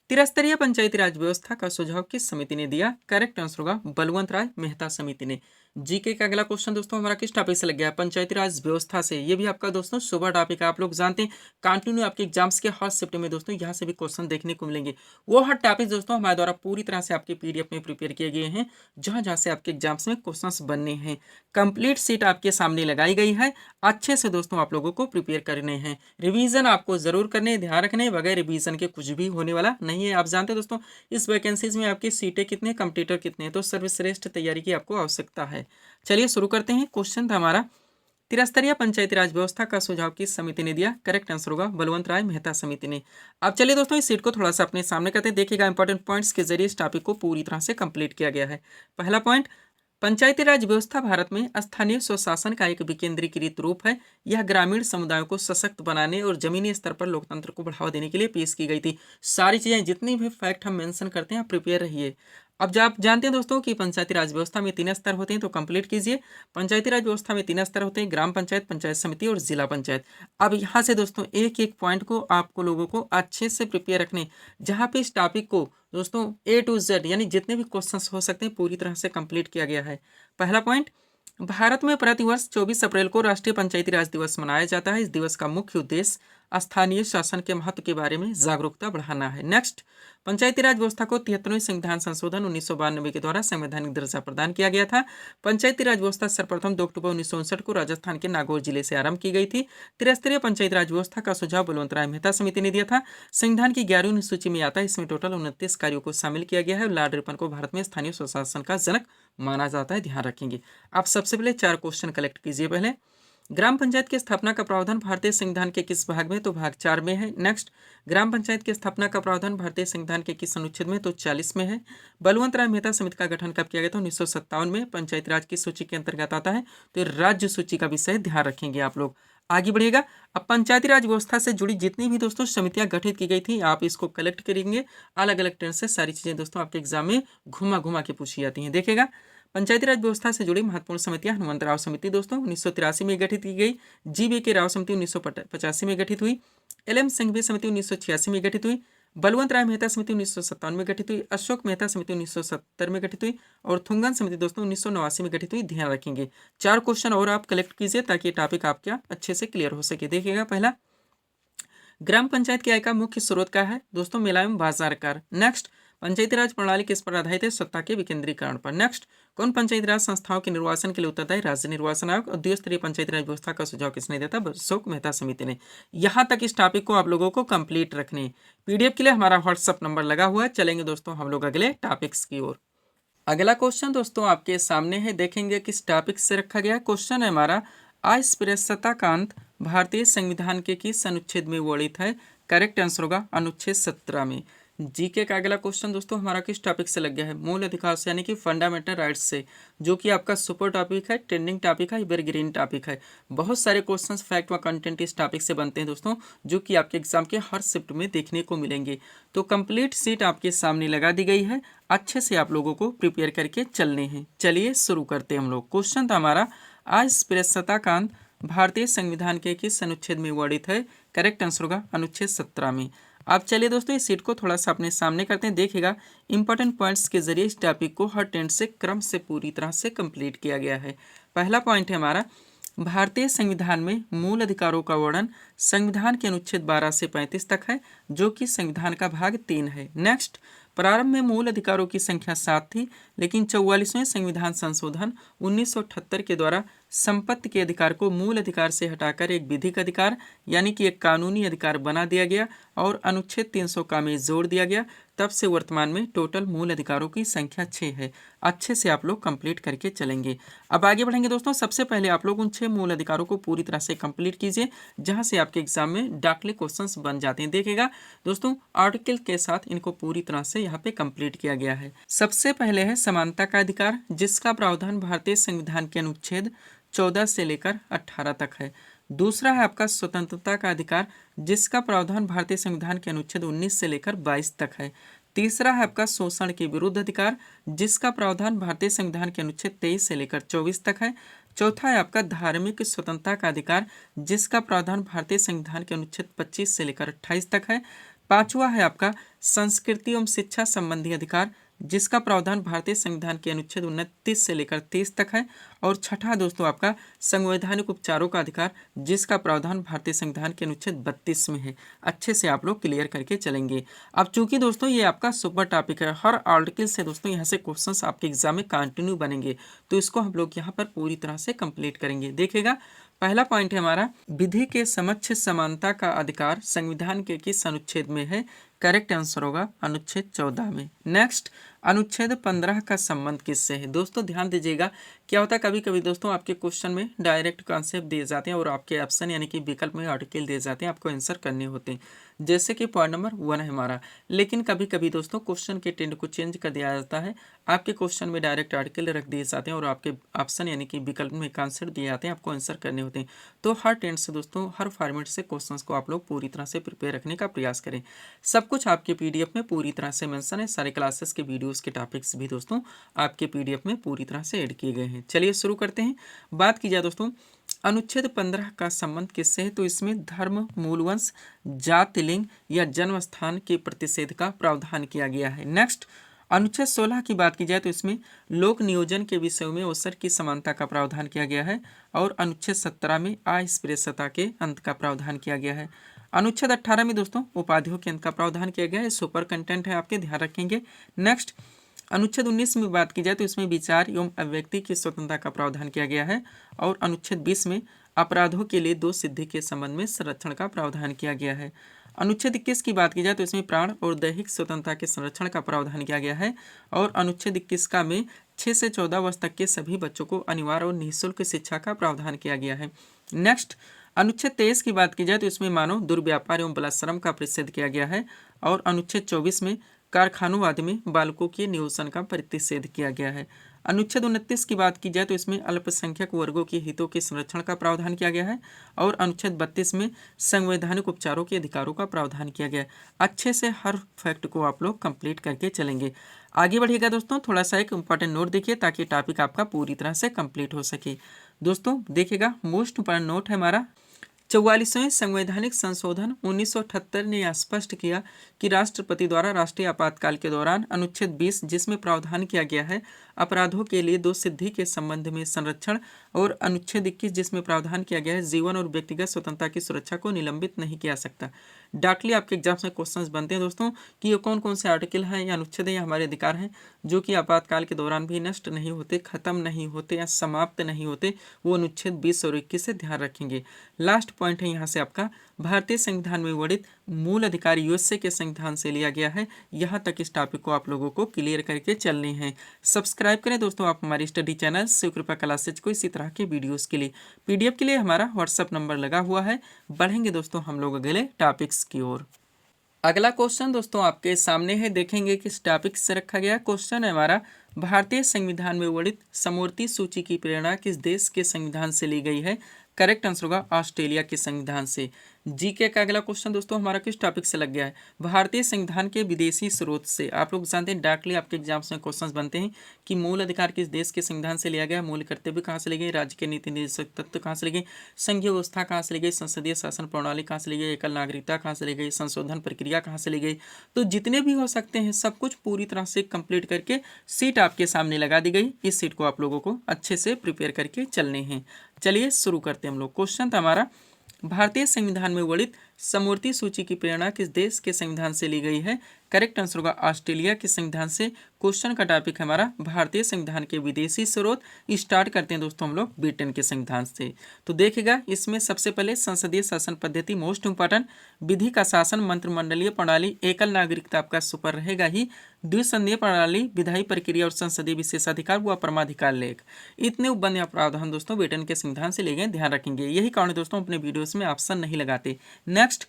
त्रिस्तरीय पंचायती राज व्यवस्था का सुझाव किस समिति ने दिया। करेक्ट आंसर होगा बलवंत राय मेहता समिति ने। जीके का अगला क्वेश्चन दोस्तों हमारा किस टॉपिक से लग गया है, पंचायती राज व्यवस्था से। ये भी आपका दोस्तों सुबह टॉपिक है, आप लोग जानते हैं कंटिन्यू आपके एग्जाम्स के हर शिफ्ट में दोस्तों यहाँ से भी क्वेश्चन देखने को मिलेंगे। वो हर टॉपिक दोस्तों हमारे द्वारा पूरी तरह से आपके पीडीएफ में प्रिपेयर किए गए हैं, जहाँ जहाँ से आपके एग्जाम्स में क्वेश्चन बनने हैं। कंप्लीट सीट आपके सामने लगाई गई है, अच्छे से दोस्तों आप लोगों को प्रिपेयर करने हैं। रिवीजन आपको जरूर करने, ध्यान रखने, बगैर रिवीजन के कुछ भी होने वाला नहीं है। आप जानते हैं दोस्तों इस वैकेंसीज में आपकी सीटें कितने, कंप्यूटर कितने, तो सर्वश्रेष्ठ तैयारी की आपको आवश्यकता है। चलिए शुरू करते हैं। क्वेश्चन था हमारा, त्रिस्तरीय पंचायती राज व्यवस्था का सुझाव किस समिति ने दिया। करेक्ट आंसर होगा बलवंत राय मेहता समिति ने। अब चलिए दोस्तों इस सीट को थोड़ा सा अपने सामने करते हैं, देखिएगा इंपॉर्टेंट पॉइंट्स के जरिए इस टॉपिक को पूरी तरह से कंप्लीट किया गया है। पहला पॉइंट, पंचायती राज व्यवस्था भारत में स्थानीय स्वशासन का एक विकेंद्रीकृत रूप है। यह ग्रामीण समुदायों को सशक्त बनाने और जमीनी स्तर पर लोकतंत्र को बढ़ावा देने के लिए पेश की गई थी। सारी चीजें जितनी भी फैक्ट हम मेंशन करते हैं आप प्रिपेयर रहिए। अब जब आप जानते हैं दोस्तों कि पंचायती राज व्यवस्था में 3 स्तर होते हैं, तो कंप्लीट कीजिए। पंचायती राज व्यवस्था में 3 स्तर होते हैं, ग्राम पंचायत, पंचायत समिति और जिला पंचायत। अब यहाँ से दोस्तों एक एक पॉइंट को आपको लोगों को अच्छे से प्रिपेयर रखने, जहाँ पे इस टॉपिक को दोस्तों A to Z यानी जितने भी क्वेश्चंस हो सकते हैं पूरी तरह से कंप्लीट किया गया है। पहला पॉइंट, भारत में प्रतिवर्ष 24 अप्रैल को राष्ट्रीय पंचायती राज दिवस मनाया जाता है। इस दिवस का मुख्य उद्देश्य स्थानीय शासन के महत्व के बारे में जागरूकता बढ़ाना है। नेक्स्ट, पंचायती राज व्यवस्था को 73वें संविधान संशोधन 1992 के द्वारा संवैधानिक दर्जा प्रदान किया गया था। पंचायती राज व्यवस्था सर्वप्रथम 2 अक्टूबर 1959 को राजस्थान के नागौर जिले से आरंभ की गई थी। त्रिस्तरीय पंचायती राज व्यवस्था का सुझाव बलवंत राय मेहता समिति ने दिया था। संविधान की 11वीं सूची में आता है, इसमें टोटल 29 कार्यों को शामिल किया गया है। लॉर्ड रिपन को भारत में स्थानीय स्वशासन का जनक माना जाता है, ध्यान रखेंगे। आप सबसे पहले 4 क्वेश्चन कलेक्ट कीजिए। पहले, ग्राम पंचायत की स्थापना का प्रावधान भारतीय संविधान के किस भाग में, तो भाग 4 में है। नेक्स्ट, ग्राम पंचायत की स्थापना का प्रावधान भारतीय संविधान के किस अनुच्छेद में, तो 40 में है। बलवंत राय मेहता समिति का गठन कब किया गया था, 1957 में। पंचायती राज की सूची के अंतर्गत आता है, तो राज्य सूची का विषय ध्यान रखेंगे आप लोग। आगे बढ़ेगा। अब पंचायती राज व्यवस्था से जुड़ी जितनी भी दोस्तों समितियां गठित की गई थी, आप इसको कलेक्ट करेंगे। अलग अलग टर्न से सारी चीजें दोस्तों आपके एग्जाम में घुमा घुमा के पूछी जाती हैं। देखेगा, पंचायती राज व्यवस्था से जुड़ी महत्वपूर्ण समितियां, हनुमंत राव समिति दोस्तों 1983 में गठित की गई। जीबी के राव समिति 1985 में गठित हुई। LM संघवी समिति 1986 में गठित हुई। बलवंत राय मेहता समिति 1957 में गठित हुई। अशोक मेहता समिति 1970 में गठित हुई। और थुंगन समिति दोस्तों 1989 में गठित हुई। ध्यान रखेंगे। 4 क्वेश्चन और आप कलेक्ट कीजिए ताकि टॉपिक आपका अच्छे से क्लियर हो सके। देखिएगा, पहला, ग्राम पंचायत की आय का मुख्य स्रोत क्या है, दोस्तों मेला एवं बाजार कर। नेक्स्ट, पंचायती राज प्रणाली किस पर आधारित है, सत्ता के विकेंद्रीकरण पर। नेक्स्ट, कौन पंचायती राज संस्थाओं के निर्वाचन के लिए उत्तरदायी, राज्य निर्वाचन आयोग। और द्विस्तरीय पंचायती राज व्यवस्था का सुझाव किसने दिया था, अशोक मेहता समिति ने। यहाँ तक इस टॉपिक को आप लोगों को कंप्लीट रखने। पीडीएफ के लिए हमारा व्हाट्सएप नंबर लगा हुआ है। चलेंगे दोस्तों हम लोग अगले टॉपिक्स की ओर। अगला क्वेश्चन दोस्तों आपके सामने है, देखेंगे किस टॉपिक से रखा गया। क्वेश्चन है हमारा, अस्पृश्यता भारतीय संविधान के किस अनुच्छेद में वर्णित है। करेक्ट आंसर होगा अनुच्छेद 17 में। जीके का अगला क्वेश्चन दोस्तों हमारा किस टॉपिक से लग गया है, मूल अधिकार से यानी कि फंडामेंटल राइट्स से, जो कि आपका सुपर टॉपिक है, ट्रेंडिंग टॉपिक है, एवरग्रीन टॉपिक है। बहुत सारे क्वेश्चंस फैक्ट व कंटेंट इस टॉपिक से बनते हैं दोस्तों, जो कि आपके एग्जाम के हर शिफ्ट में देखने को मिलेंगे। तो कंप्लीट सीट आपके सामने लगा दी गई है, अच्छे से आप लोगों को प्रिपेयर करके चलने हैं। चलिए शुरू करते हैं हम लोग। क्वेश्चन था हमारा, अस्पृश्यता भारतीय संविधान के किस अनुच्छेद में वर्णित है। करेक्ट आंसर होगा अनुच्छेद 17 में। अब चलिए दोस्तों इस सीट को थोड़ा सा अपने सामने करते हैं। देखिएगा, इंपॉर्टेंट पॉइंट्स के जरिए इस टॉपिक को हर टेंट से क्रम से पूरी तरह से कंप्लीट किया गया है। पहला पॉइंट है हमारा, भारतीय संविधान में मूल अधिकारों का वर्णन संविधान के अनुच्छेद 12 से 35 तक है, जो कि संविधान का भाग 3 है। नेक्स्ट, प्रारंभ में मूल अधिकारों की संख्या 7 थी, लेकिन 44वें संविधान संशोधन 1978 के द्वारा संपत्ति के अधिकार को मूल अधिकार से हटाकर एक विधिक अधिकार यानी कि एक कानूनी अधिकार बना दिया गया और अनुच्छेद 300 का में जोड़ दिया गया। तब से वर्तमान में टोटल मूल अधिकारों की संख्या 6 है। अच्छे से आप लोग कंप्लीट करके चलेंगे। अब आगे बढ़ेंगे दोस्तों। सबसे पहले आप लोग उन 6 मूल अधिकारों को पूरी तरह से कंप्लीट कीजिए जहां से आपके एग्जाम में डाकले क्वेश्चंस बन जाते हैं। देखिएगा दोस्तों, आर्टिकल के साथ इनको पूरी तरह से यहाँ पे कंप्लीट किया गया है। सबसे पहले है समानता का अधिकार, जिसका प्रावधान भारतीय संविधान के अनुच्छेद 14 से लेकर 18 तक है। दूसरा है आपका स्वतंत्रता का अधिकार, जिसका प्रावधान भारतीय संविधान के अनुच्छेद 19 से लेकर 22 तक है। तीसरा है आपका शोषण के विरुद्ध अधिकार, जिसका प्रावधान भारतीय संविधान के अनुच्छेद 23 से लेकर 24 तक है। चौथा है आपका धार्मिक स्वतंत्रता का अधिकार, जिसका प्रावधान भारतीय संविधान के अनुच्छेद 25 से लेकर 28 तक है। पांचवा है आपका संस्कृति एवं शिक्षा संबंधी अधिकार, जिसका प्रावधान भारतीय संविधान के अनुच्छेद 29 से लेकर 30 तक है। और छठा दोस्तों आपका संवैधानिक उपचारों का अधिकार, जिसका प्रावधान भारतीय संविधान के अनुच्छेद 32 में है। अच्छे से आप लोग क्लियर करके चलेंगे। अब चूंकि दोस्तों ये आपका सुपर टॉपिक है, हर आर्टिकल से दोस्तों यहाँ से क्वेश्चंस आपके एग्जाम में कंटिन्यू बनेंगे, तो इसको हम लोग यहाँ पर पूरी तरह से कंप्लीट करेंगे। देखिएगा, पहला पॉइंट है हमारा, विधि के समक्ष समानता का अधिकार संविधान के किस अनुच्छेद में है? करेक्ट आंसर होगा अनुच्छेद 14 में। नेक्स्ट, अनुच्छेद 15 का संबंध किससे है? दोस्तों ध्यान दीजिएगा, क्या होता है कभी कभी दोस्तों आपके क्वेश्चन में डायरेक्ट कॉन्सेप्ट दिए जाते हैं और आपके ऑप्शन यानी कि विकल्प में आर्टिकल दिए जाते हैं, आपको आंसर करने होते हैं। जैसे कि पॉइंट नंबर 1 है हमारा। लेकिन कभी कभी दोस्तों क्वेश्चन के टेंड को चेंज कर दिया जाता है, आपके क्वेश्चन में डायरेक्ट आर्टिकल रख दिए जाते हैं और आपके ऑप्शन यानी कि विकल्प में कॉन्सेप्ट दिए जाते हैं, आपको आंसर करने होते हैं। तो हर टेंड से दोस्तों, हर फॉर्मेट से क्वेश्चंस को आप लोग पूरी तरह से प्रिपेयर रखने का प्रयास करें। सब कुछ आपके पीडीएफ में पूरी तरह से मेंशन है। सारे क्लासेस के वीडियोस के टॉपिक्स भी दोस्तों आपके पीडीएफ में पूरी तरह से ऐड किए गए हैं। चलिए शुरू करते हैं। बात की जाए दोस्तों अनुच्छेद 15 का संबंध किससे है? तो इसमें धर्म, मूलवंश, जाति, लिंग या जन्म स्थान के प्रतिषेध का प्रावधान किया गया है। नेक्स्ट, अनुच्छेद 16 की बात की जाए तो इसमें लोक नियोजन के विषय में अवसर की समानता का प्रावधान किया गया है। और अनुच्छेद 17 में अस्पृश्यता के अंत का प्रावधान किया गया है। अनुच्छेद 18 में दोस्तों उपाधियों के अंत का प्रावधान किया गया है। सुपर कंटेंट है आपके, ध्यान रखेंगे। नेक्स्ट, अनुच्छेद 19 में बात की जाए तो इसमें विचार एवं अभिव्यक्ति की स्वतंत्रता का प्रावधान किया गया है। और अनुच्छेद 20 में अपराधों के लिए 2 सिद्धि के संबंध में संरक्षण का प्रावधान किया गया है। अनुच्छेद 21 की बात की जाए तो इसमें प्राण और दैहिक स्वतंत्रता के संरक्षण का प्रावधान किया गया है। और अनुच्छेद 21 का में 6 से 14 वर्ष तक के सभी बच्चों को अनिवार्य और निःशुल्क शिक्षा का प्रावधान किया गया है। नेक्स्ट, अनुच्छेद 23 की बात की जाए तो इसमें मानव दुर्व्यापार एवं बलात्श्रम का प्रतिषेध किया गया है। और अनुच्छेद 24 में कारखानों आदि में बालकों के नियोजन का प्रतिषेध किया गया है। अनुच्छेद 29 की बात की जाए तो इसमें अल्पसंख्यक वर्गों के हितों के संरक्षण का प्रावधान किया गया है। और अनुच्छेद 32 में संवैधानिक उपचारों के अधिकारों का प्रावधान किया गया है। अच्छे से हर फैक्ट को आप लोग कंप्लीट करके चलेंगे। आगे बढ़िएगा दोस्तों, थोड़ा सा एक इंपॉर्टेंट नोट देखिए ताकि टॉपिक आपका पूरी तरह से कंप्लीट हो सके। दोस्तों देखिएगा, मोस्ट इंपॉर्टेंट नोट है हमारा, 44वें संवैधानिक संशोधन 1978 ने यह स्पष्ट किया कि राष्ट्रपति द्वारा राष्ट्रीय आपातकाल के दौरान अनुच्छेद 20 जिसमें प्रावधान किया गया है अपराधों के लिए 2 सिद्धि के संबंध में संरक्षण, और अनुच्छेद 21 जिसमें प्रावधान किया गया है जीवन और व्यक्तिगत स्वतंत्रता की सुरक्षा को निलंबित नहीं किया सकता। डायरेक्टली आपके एग्जाम्स में क्वेश्चंस बनते हैं दोस्तों कि ये कौन कौन से आर्टिकल हैं या अनुच्छेद या हमारे अधिकार हैं जो कि आपातकाल के दौरान भी नष्ट नहीं होते, खत्म नहीं होते या समाप्त नहीं होते। वो अनुच्छेद 20 और 21 से ध्यान रखेंगे। लास्ट पॉइंट है यहाँ से आपका, भारतीय संविधान में वर्णित मूल अधिकार यूएसए के संविधान से लिया गया है। यहाँ तक इस टॉपिक को आप लोगों को क्लियर करके चलने हैं। सब्सक्राइब करें दोस्तों आप हमारी स्टडी चैनल शिवकृपा क्लासेज को इसी तरह के वीडियोस के लिए। पीडीएफ के लिए हमारा व्हाट्सएप नंबर लगा हुआ है। बढ़ेंगे दोस्तों हम लोग अगले टॉपिक्स की ओर। अगला क्वेश्चन दोस्तों आपके सामने है, देखेंगे किस टॉपिक से रखा गया। क्वेश्चन है हमारा, भारतीय संविधान में वर्णित समवर्ती सूची की प्रेरणा किस देश के संविधान से ली गई है? करेक्ट आंसर होगा ऑस्ट्रेलिया के संविधान से। जीके का अगला क्वेश्चन दोस्तों हमारा किस टॉपिक से लग गया है? भारतीय संविधान के विदेशी स्रोत से। आप लोग जानते हैं डायरेक्टली आपके एग्जाम्स में क्वेश्चंस बनते हैं कि मूल अधिकार किस देश के संविधान से लिया गया, मूल कर्तव्य कहाँ से लिए गए, राज्य के नीति निर्देशक तत्व कहाँ से लिए गए, संघीय व्यवस्था कहाँ से ली गई, संसदीय शासन प्रणाली कहाँ से ली गई, एकल नागरिकता कहाँ से ली गई, संशोधन प्रक्रिया कहाँ से ली गई। तो जितने भी हो सकते हैं सब कुछ पूरी तरह से कंप्लीट करके सीट आपके सामने लगा दी गई। इस सीट को आप लोगों को अच्छे से प्रिपेयर करके चलने हैं। चलिए शुरू करते हैं हम लोग। क्वेश्चन था हमारा, भारतीय संविधान में वर्णित समवर्ती सूची की प्रेरणा किस देश के संविधान से ली गई है? करेक्ट आंसर होगा ऑस्ट्रेलिया के संविधान से। क्वेश्चन का टॉपिक है हमारा भारतीय संविधान के विदेशी स्रोत। स्टार्ट करते हैं दोस्तों हम लोग ब्रिटेन के संविधान से। तो देखिएगा इसमें सबसे पहले संसदीय शासन पद्धति मोस्ट इंपॉर्टेंट, विधि का शासन, मंत्रिमंडलीय प्रणाली, एकल नागरिकता आपका सुपर रहेगा ही, द्विसंधीय प्रणाली, विधायी प्रक्रिया और संसदीय विशेषाधिकार व परमाधिकार लेख। इतने उपबंध या प्रावधान दोस्तों ब्रिटेन के संविधान से लिए गए, ध्यान रखेंगे। यही कारण दोस्तों अपने वीडियोस में ऑप्शन नहीं लगाते। नेक्स्ट,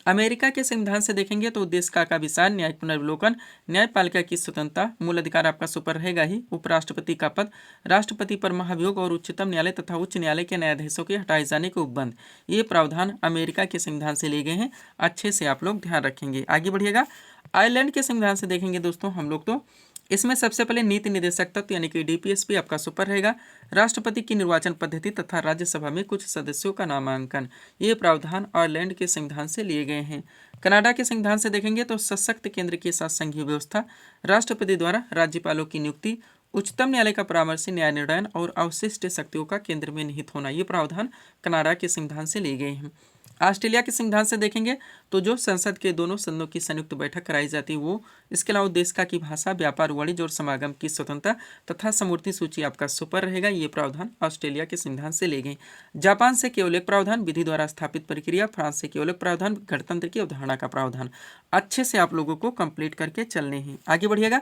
अमेरिका के संविधान से देखेंगे तो उद्देश्य का विचार, न्यायिक पुनर्विलोकन, न्यायपालिका की स्वतंत्रता, मूल अधिकार आपका सुपर रहेगा ही, उपराष्ट्रपति का पद, राष्ट्रपति पर महाभियोग और उच्चतम न्यायालय तथा उच्च न्यायालय के न्यायाधीशों के हटाए जाने के उपबंध। ये प्रावधान अमेरिका के संविधान से लिए गए हैं, अच्छे से आप लोग ध्यान रखेंगे। आगे बढ़िएगा, आयरलैंड के संविधान से देखेंगे दोस्तों हम लोग तो इसमें सबसे पहले नीति निदेशक तत्व यानी कि डीपीएसपी आपका सुपर रहेगा, राष्ट्रपति की निर्वाचन पद्धति तथा राज्यसभा में कुछ सदस्यों का नामांकन। ये प्रावधान आयरलैंड के संविधान से लिए गए हैं। कनाडा के संविधान से देखेंगे तो सशक्त केंद्र के साथ संघीय व्यवस्था, राष्ट्रपति द्वारा राज्यपालों की नियुक्ति, उच्चतम न्यायालय का परामर्शी न्याय निर्णय और अवशिष्ट शक्तियों का केंद्र में निहित होना। ये प्रावधान कनाडा के संविधान से लिए गए हैं। ऑस्ट्रेलिया के संविधान से देखेंगे तो जो संसद के दोनों सदनों की संयुक्त बैठक कराई जाती है वो, इसके अलावा देश का की भाषा, व्यापार, वाणिज्य और समागम की स्वतंत्रता तथा समवर्ती सूची आपका सुपर रहेगा। ये प्रावधान ऑस्ट्रेलिया के संविधान से ले गए। जापान से केवल एक प्रावधान, विधि द्वारा स्थापित प्रक्रिया। फ्रांस से केवल एक प्रावधान, गणतंत्र की अवधारणा का प्रावधान। अच्छे से आप लोगों को कंप्लीट करके चलने हैं। आगे बढ़िएगा,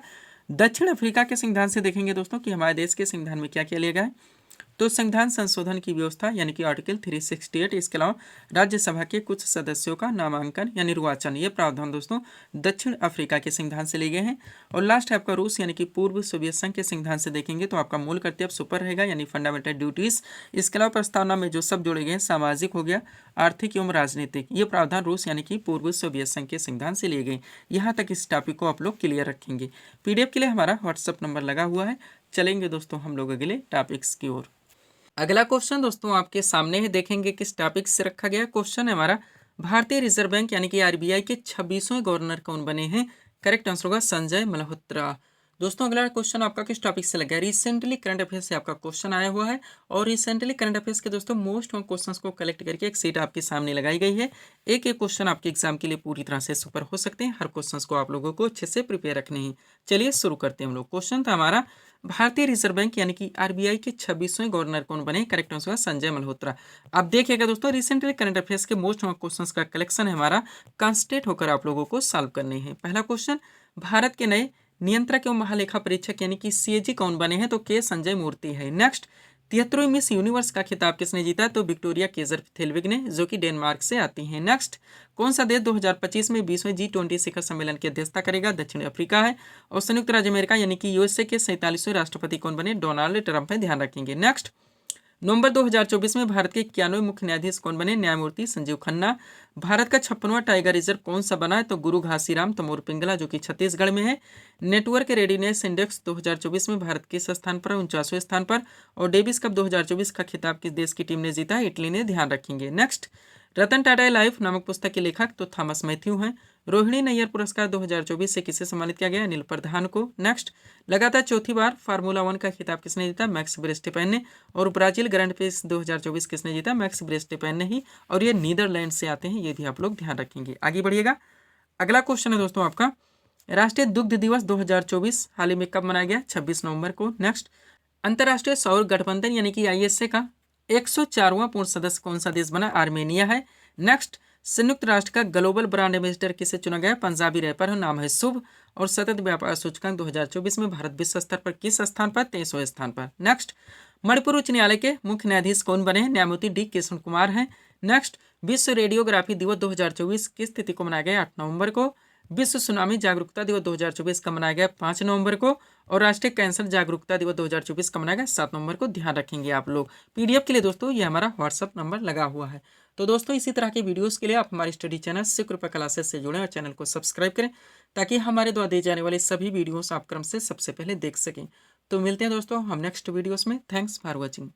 दक्षिण अफ्रीका के संविधान से देखेंगे दोस्तों कि हमारे देश के संविधान में क्या क्या लिया गया है। तो संविधान संशोधन की व्यवस्था यानी कि आर्टिकल 368, इसके अलावा राज्यसभा के कुछ सदस्यों का नामांकन या निर्वाचन। ये प्रावधान दोस्तों दक्षिण अफ्रीका के संविधान से लिए गए हैं। और लास्ट है आपका रूस यानी कि पूर्व सोवियत संघ के संविधान से देखेंगे तो आपका मूल कर्तव्य सुपर रहेगा यानी फंडामेंटल ड्यूटीज। इसके अलावा प्रस्तावना में जो सब जोड़े गए हैं, सामाजिक हो गया, आर्थिक एवं राजनीतिक। ये प्रावधान रूस यानी कि पूर्व सोवियत संघ के संविधान से लिए गए। यहाँ तक इस टॉपिक को आप लोग क्लियर रखेंगे। पीडीएफ के लिए हमारा व्हाट्सअप नंबर लगा हुआ है। चलेंगे दोस्तों हम लोग अगले टॉपिक्स की ओर। अगला क्वेश्चन दोस्तों आपके सामने है, देखेंगे किस टॉपिक से रखा गया। क्वेश्चन है हमारा, भारतीय रिजर्व बैंक यानी कि आरबीआई के 26वें गवर्नर कौन बने हैं? करेक्ट आंसर होगा संजय मल्होत्रा। दोस्तों अगला क्वेश्चन आपका किस टॉपिक से लगा है? रिसेंटली करंट अफेयर्स से आपका क्वेश्चन आया हुआ है और रिसेंटली करंट अफेयर्स के दोस्तों मोस्ट क्वेश्चंस को कलेक्ट करके एक सीट आपके सामने लगाई गई है। एक एक क्वेश्चन आपके एग्जाम के लिए पूरी तरह से सुपर हो सकते हैं। हर क्वेश्चंस को आप लोगों को अच्छे से प्रिपेयर रखने हैं। चलिए शुरू करते हैं हम लोग। क्वेश्चन था हमारा, भारतीय रिजर्व बैंक यानी कि आरबीआई के 26वें गवर्नर कौन बने? Correct answer Sanjay Malhotra. अब देखिएगा दोस्तों, रिसेंटली करंट अफेयर्स के मोस्ट क्वेश्चंस का कलेक्शन है हमारा, कंसंट्रेट होकर आप लोगों को सॉल्व करने हैं। पहला क्वेश्चन, भारत के नए नियंत्रक एवं महालेखा परीक्षक यानी कि सीएजी कौन बने हैं? तो के संजय मूर्ति है। नेक्स्ट, 73वीं मिस यूनिवर्स का खिताब किसने जीता? तो विक्टोरिया केजर-थेल्विग ने, जो कि डेनमार्क से आती हैं। नेक्स्ट, कौन सा देश 2025 में 20वें G20 शिखर सम्मेलन की अध्यक्षता करेगा? दक्षिण अफ्रीका है। और संयुक्त राज्य अमेरिका यानी कि यूएसए के 47वें राष्ट्रपति कौन बने? डोनाल्ड ट्रंप है, ध्यान रखेंगे। नेक्स्ट, नवंबर 2024 में भारत के 91वें मुख्य न्यायाधीश कौन बने? न्यायमूर्ति संजीव खन्ना। भारत का 56वां टाइगर रिजर्व कौन सा बना है? तो गुरु घासीराम तमोर पिंगला, जो कि छत्तीसगढ़ में है। नेटवर्क रेडीनेस इंडेक्स 2024 में भारत किस स्थान पर? 49वें स्थान पर। और डेविस कप 2024 का खिताब किस देश की टीम ने जीता है? इटली ने, ध्यान रखेंगे। नेक्स्ट, रतन टाटा लाइफ नामक पुस्तक के लेखक तो थॉमस मैथ्यू हैं। रोहिणी नैयर पुरस्कार 2024 से किसे सम्मानित किया गया? अनिल प्रधान को। नेक्स्ट, लगातार चौथी बार फार्मूला 1 का खिताब किसने जीता? मैक्स वर्स्टेपेन ने। और ब्राजील ग्रैंड प्रिक्स 2024 किसने जीता? मैक्स वर्स्टेपेन ने ही। और ये नीदरलैंड से आते हैं, ये भी आप लोग ध्यान रखेंगे। आगे बढ़िएगा, अगला क्वेश्चन है दोस्तों आपका, राष्ट्रीय दुग्ध दिवस 2024 हाल ही में कब मनाया गया? 26 नवंबर को। नेक्स्ट, अंतर्राष्ट्रीय सौर गठबंधन यानी कि आईएसए का 104वां पूर्ण सदस्य कौन सा देश बना? आर्मेनिया है। नेक्स्ट, संयुक्त राष्ट्र का ग्लोबल ब्रांड एम्बेसडर किसे चुना गया? पंजाबी रैपर, नाम है शुभ। और सतत व्यापार सूचकांक 2024 में भारत विश्व स्तर पर किस स्थान पर? 23वें स्थान पर। नेक्स्ट, मणिपुर उच्च न्यायालय के मुख्य न्यायाधीश कौन बने हैं? न्यायमूर्ति डी कृष्ण कुमार हैं। नेक्स्ट, विश्व रेडियोग्राफी दिवस 2024 किस तिथि को मनाया गया? 8 नवंबर को। विश्व सुनामी जागरूकता दिवस 2024 का मनाया गया 5 नवंबर को। और राष्ट्रीय कैंसर जागरूकता दिवस 2024 का मनाया गया 7 नवंबर को, ध्यान रखेंगे आप लोग। पीडीएफ के लिए दोस्तों ये हमारा व्हाट्सअप नंबर लगा हुआ है। तो दोस्तों इसी तरह के वीडियोस के लिए आप हमारी स्टडी चैनल शिवकृपा क्लासेस से जुड़ें और चैनल को सब्सक्राइब करें ताकि हमारे द्वारा दिए जाने वाले सभी वीडियोस आप क्रम से सबसे पहले देख सकें। तो मिलते हैं दोस्तों हम नेक्स्ट वीडियोस में। Thanks for watching.